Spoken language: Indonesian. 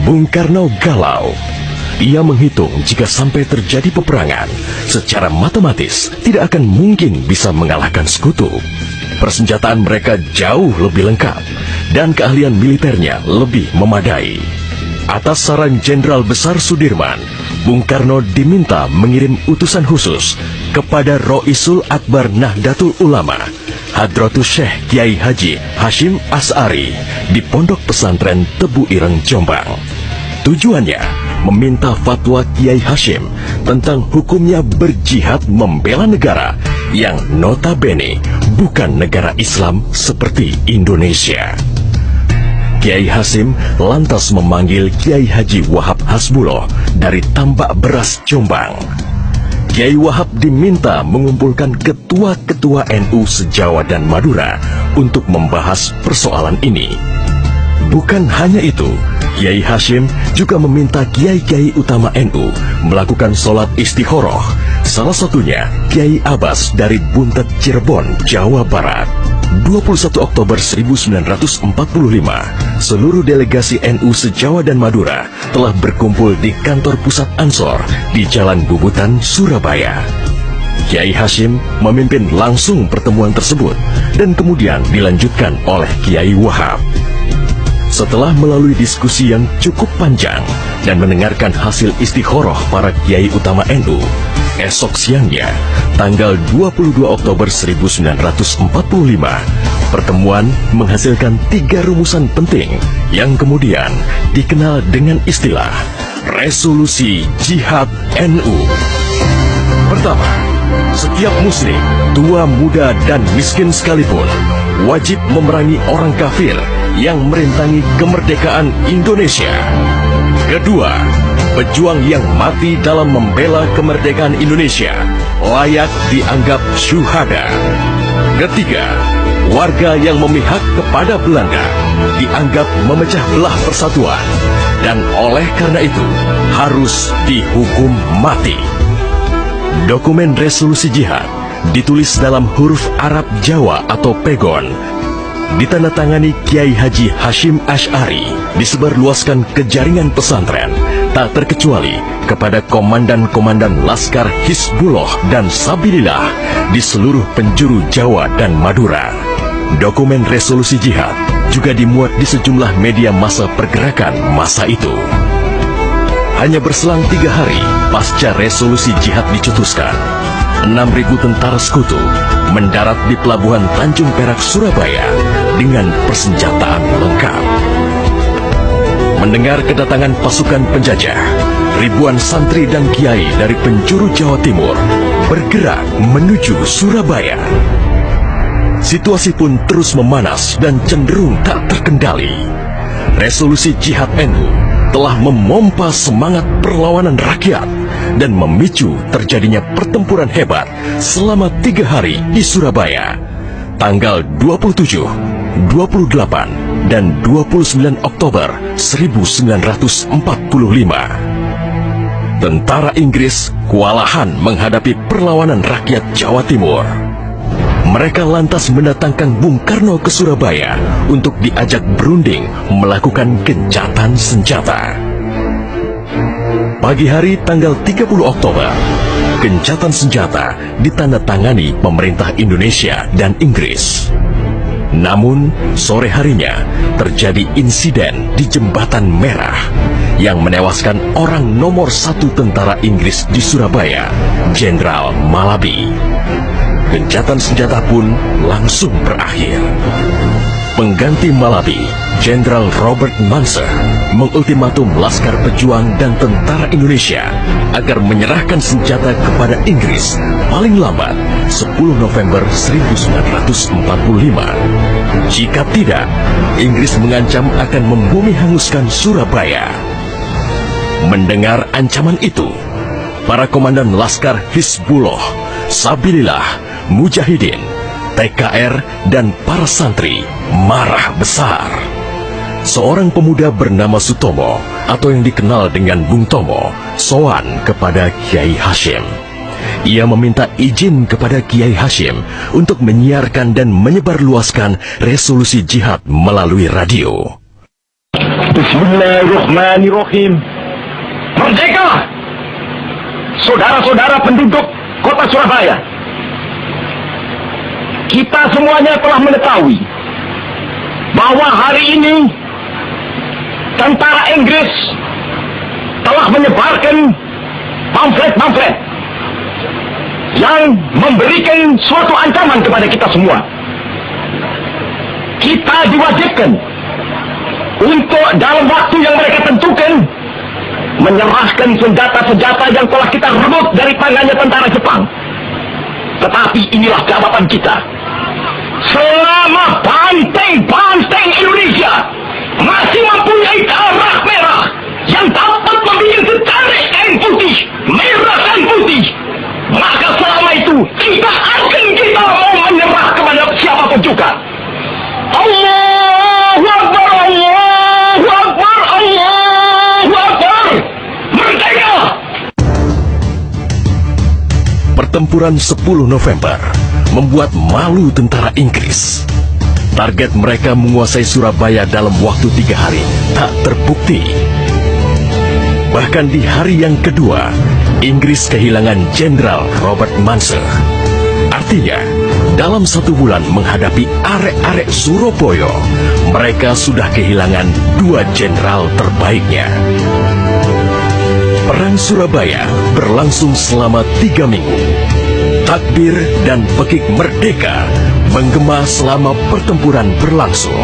Bung Karno galau. Ia menghitung jika sampai terjadi peperangan, secara matematis tidak akan mungkin bisa mengalahkan sekutu. Persenjataan mereka jauh lebih lengkap dan keahlian militernya lebih memadai. Atas saran Jenderal Besar Sudirman, Bung Karno diminta mengirim utusan khusus kepada Roisul Akbar Nahdlatul Ulama, Hadratus Syekh Kiai Haji Hashim Asy'ari di Pondok Pesantren Tebu Ireng, Jombang. Tujuannya meminta fatwa Kiai Hashim tentang hukumnya berjihad membela negara yang notabene bukan negara Islam seperti Indonesia. Kiai Hashim lantas memanggil Kiai Haji Wahab Hasbuloh dari Tambak Beras, Jombang. Kiai Wahab diminta mengumpulkan ketua-ketua NU se-Jawa dan Madura untuk membahas persoalan ini. Bukan hanya itu, Kiai Hashim juga meminta kiai-kiai utama NU melakukan sholat istikharah, salah satunya Kiai Abbas dari Buntet, Cirebon, Jawa Barat. 21 Oktober 1945, seluruh delegasi NU se-Jawa dan Madura telah berkumpul di kantor pusat Ansor di Jalan Bubutan, Surabaya. Kiai Hashim memimpin langsung pertemuan tersebut dan kemudian dilanjutkan oleh Kiai Wahab. Setelah melalui diskusi yang cukup panjang dan mendengarkan hasil istikharah para kiai utama NU, esok siangnya, tanggal 22 Oktober 1945, pertemuan menghasilkan 3 rumusan penting yang kemudian dikenal dengan istilah Resolusi Jihad NU. Pertama, setiap muslim, tua, muda, dan miskin sekalipun, wajib memerangi orang kafir yang merintangi kemerdekaan Indonesia. Kedua, pejuang yang mati dalam membela kemerdekaan Indonesia layak dianggap syuhada. Ketiga, warga yang memihak kepada Belanda dianggap memecah belah persatuan dan oleh karena itu harus dihukum mati. Dokumen resolusi jihad ditulis dalam huruf Arab Jawa atau pegon, ditandatangani Kiai Haji Hashim Asy'ari, disebarluaskan ke jaringan pesantren, tak terkecuali kepada komandan-komandan Laskar Hizbullah dan Sabilillah di seluruh penjuru Jawa dan Madura. Dokumen resolusi jihad juga dimuat di sejumlah media massa pergerakan masa itu. Hanya berselang 3 hari pasca resolusi jihad dicetuskan, 6.000 tentara sekutu mendarat di Pelabuhan Tanjung Perak, Surabaya dengan persenjataan lengkap. Mendengar kedatangan pasukan penjajah, ribuan santri dan kiai dari penjuru Jawa Timur bergerak menuju Surabaya. Situasi pun terus memanas dan cenderung tak terkendali. Resolusi Jihad NU telah memompa semangat perlawanan rakyat dan memicu terjadinya pertempuran hebat selama 3 hari di Surabaya, tanggal 27, 28, dan 29 Oktober 1945. Tentara Inggris kewalahan menghadapi perlawanan rakyat Jawa Timur. Mereka lantas mendatangkan Bung Karno ke Surabaya untuk diajak berunding melakukan gencatan senjata. Pagi hari tanggal 30 Oktober, gencatan senjata ditandatangani pemerintah Indonesia dan Inggris. Namun, sore harinya terjadi insiden di Jembatan Merah yang menewaskan orang nomor 1 tentara Inggris di Surabaya, Jenderal Malabi. Gencatan senjata pun langsung berakhir. Pengganti Malabi, Jenderal Robert Munser, mengultimatum Laskar Pejuang dan tentara Indonesia agar menyerahkan senjata kepada Inggris paling lambat 10 November 1945. Jika tidak, Inggris mengancam akan membumi hanguskan Surabaya. Mendengar ancaman itu, para komandan Laskar Hizbullah, Sabilillah, Mujahidin, TKR, dan para santri marah besar. Seorang pemuda bernama Sutomo atau yang dikenal dengan Bung Tomo sowan kepada Kiai Hashim. Ia meminta izin kepada Kiai Hashim untuk menyiarkan dan menyebarluaskan resolusi jihad melalui radio. Bismillahirrahmanirrahim. Merdeka! Saudara-saudara penduduk kota Surabaya, kita semuanya telah mengetahui bahwa hari ini tentara Inggris telah menyebarkan pamflet-pamflet yang memberikan suatu ancaman kepada kita semua. Kita diwajibkan untuk dalam waktu yang mereka tentukan menyerahkan senjata-senjata yang telah kita rebut dari tangannya tentara Jepang. Tetapi inilah jawaban kita. Selama banteng-banteng Indonesia masih mempunyai darah merah yang dapat membuat setarik kain putih, merah dan putih, maka selama itu tidak akan kita mau menyerah kepada siapapun juga. Allahu Akbar, Allahu Akbar, Allahu Akbar. Merdeka! Pertempuran 10 November membuat malu tentara Inggris. Target mereka menguasai Surabaya dalam waktu 3 hari tak terbukti. Bahkan di hari yang kedua, Inggris kehilangan Jenderal Robert Munser. Artinya, dalam 1 bulan menghadapi arek-arek Surabaya, mereka sudah kehilangan 2 jenderal terbaiknya. Perang Surabaya berlangsung selama 3 minggu. Takbir dan pekik merdeka menggema selama pertempuran berlangsung.